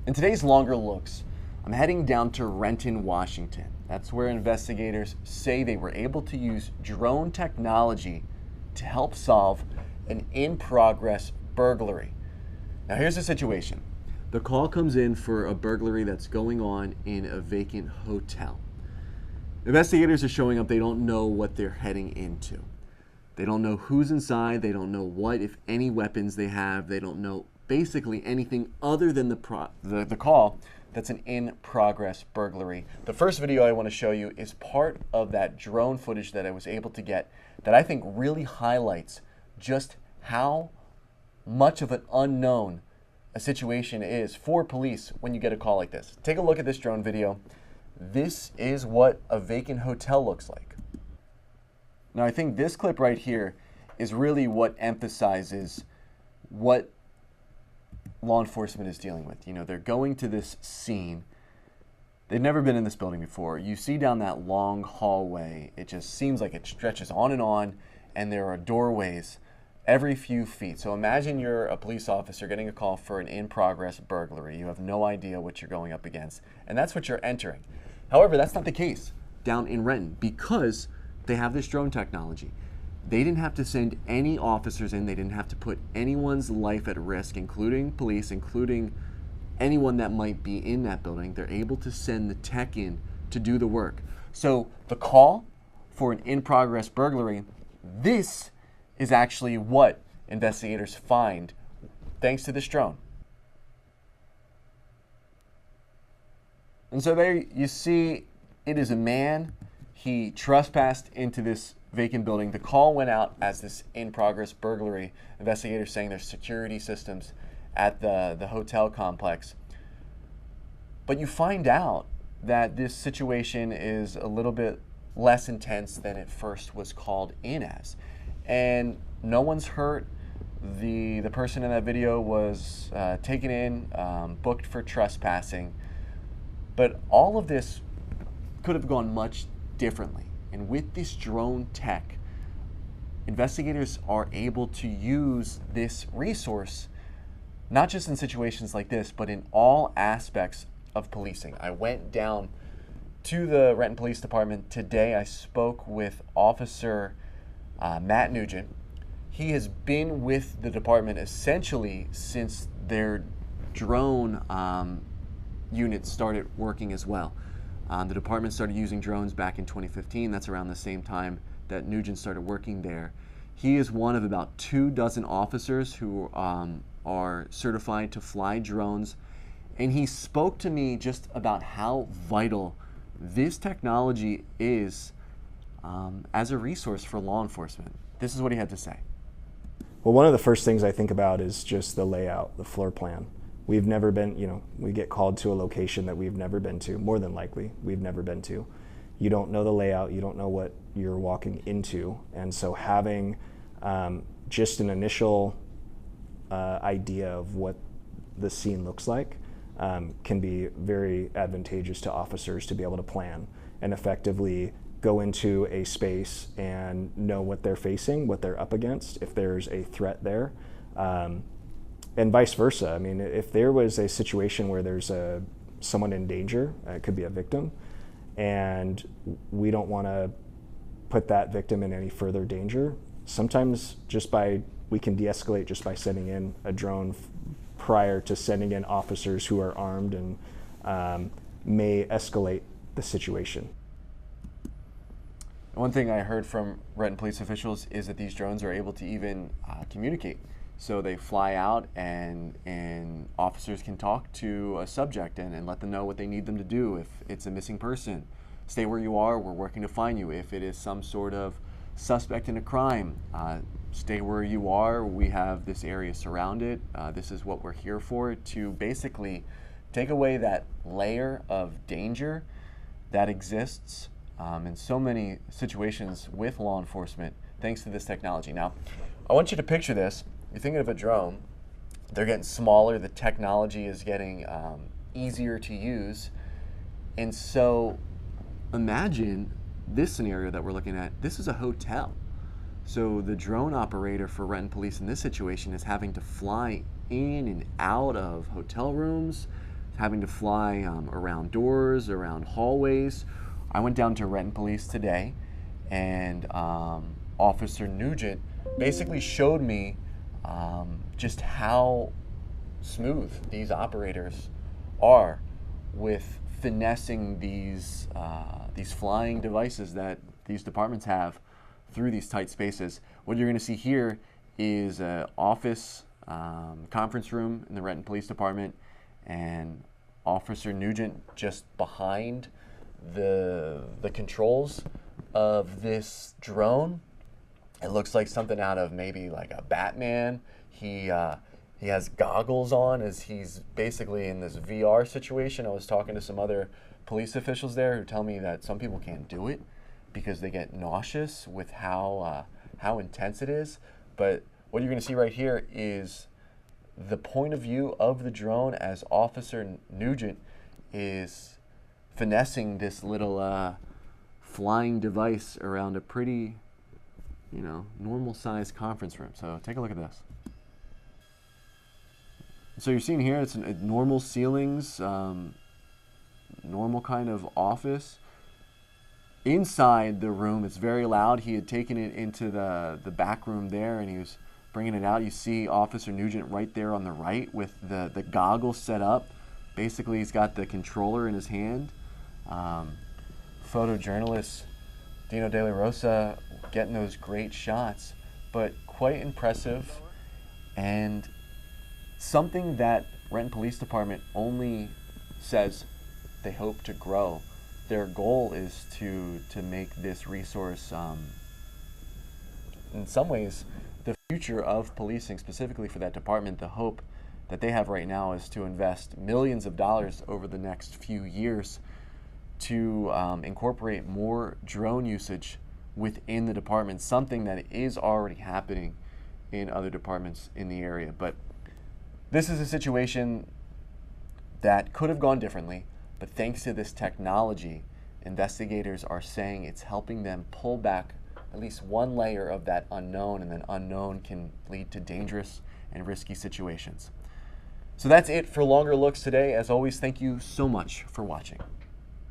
In today's Longer Looks, I'm heading down to Renton, Washington. That's where investigators say they were able to use drone technology to help solve an in-progress burglary. Now here's the situation. The call comes in for a burglary that's going on in a vacant hotel. Investigators are showing up. They don't know what they're heading into. They don't know who's inside. They don't know what, if any, weapons they have. They don't know basically anything other than the call that's an in-progress burglary. The first video I want to show you is part of that drone footage that I was able to get that I think really highlights just how much of an unknown a situation is for police when you get a call like this. Take a look at this drone video. This is what a vacant hotel looks like. Now I think this clip right here is really what emphasizes what law enforcement is dealing with. You know, they're going to this scene. They've never been in this building before. You see down that long hallway, it just seems like it stretches on, and there are doorways every few feet. So imagine you're a police officer getting a call for an in-progress burglary. You have no idea what you're going up against, and that's what you're entering. However, that's not the case down in Renton because they have this drone technology. They didn't have to send any officers in. They didn't have to put anyone's life at risk, including police, including anyone that might be in that building. They're able to send the tech in to do the work. So the call for an in-progress burglary, this is actually what investigators find thanks to this drone. And so there you see it is a man. He trespassed into this vacant building. The call went out as this in-progress burglary. Investigators saying there's security systems at the hotel complex. But you find out that this situation is a little bit less intense than it first was called in as. And no one's hurt. The person in that video was taken in, booked for trespassing. But all of this could have gone much differently. And with this drone tech, investigators are able to use this resource, not just in situations like this, but in all aspects of policing. I went down to the Renton Police Department today. I spoke with Officer Matt Nugent. He has been with the department essentially since their drone unit started working as well. The department started using drones back in 2015. That's around the same time that Nugent started working there. He is one of about 24 officers who are certified to fly drones. And he spoke to me just about how vital this technology is as a resource for law enforcement. This is what he had to say. Well, one of the first things I think about is just the layout, the floor plan. We've never been, we get called to a location that we've never been to, more than likely, we've never been to. You don't know the layout, you don't know what you're walking into, and so having just an initial idea of what the scene looks like can be very advantageous to officers to be able to plan and effectively go into a space and know what they're facing, what they're up against, if there's a threat there. And vice versa. I mean, if there was a situation where there's someone in danger, it could be a victim, and we don't want to put that victim in any further danger, sometimes we can de-escalate just by sending in a drone prior to sending in officers who are armed and may escalate the situation. One thing I heard from Renton police officials is that these drones are able to even communicate. So they fly out and officers can talk to a subject and let them know what they need them to do. If it's a missing person, stay where you are, we're working to find you. If it is some sort of suspect in a crime, stay where you are, we have this area surrounded. This is what we're here for, to basically take away that layer of danger that exists in so many situations with law enforcement thanks to this technology. Now, I want you to picture this. You're thinking of a drone. They're getting smaller. The technology is getting easier to use. And so imagine this scenario that we're looking at. This is a hotel. So the drone operator for Renton Police in this situation is having to fly in and out of hotel rooms, having to fly around doors, around hallways. I went down to Renton Police today, and Officer Nugent basically showed me just how smooth these operators are with finessing these flying devices that these departments have through these tight spaces. What you're going to see here is an office conference room in the Renton Police Department, and Officer Nugent just behind the controls of this drone. It looks like something out of maybe like a Batman. He has goggles on as he's basically in this VR situation. I was talking to some other police officials there who tell me that some people can't do it because they get nauseous with how intense it is. But what you're going to see right here is the point of view of the drone as Officer Nugent is finessing this little flying device around a pretty, normal sized conference room. So take a look at this. So you're seeing here, it's normal ceilings, normal kind of office. Inside the room, it's very loud. He had taken it into the back room there, and he was bringing it out. You see Officer Nugent right there on the right with the goggles set up. Basically, he's got the controller in his hand. Photojournalist Dino De La Rosa getting those great shots, but quite impressive, and something that Renton Police Department only says they hope to grow. Their goal is to make this resource, in some ways, the future of policing, specifically for that department. The hope that they have right now is to invest millions of dollars over the next few years to incorporate more drone usage within the department, something that is already happening in other departments in the area. But this is a situation that could have gone differently, but thanks to this technology, investigators are saying it's helping them pull back at least one layer of that unknown, and then unknown can lead to dangerous and risky situations. So that's it for Longer Looks today. As always, thank you so much for watching.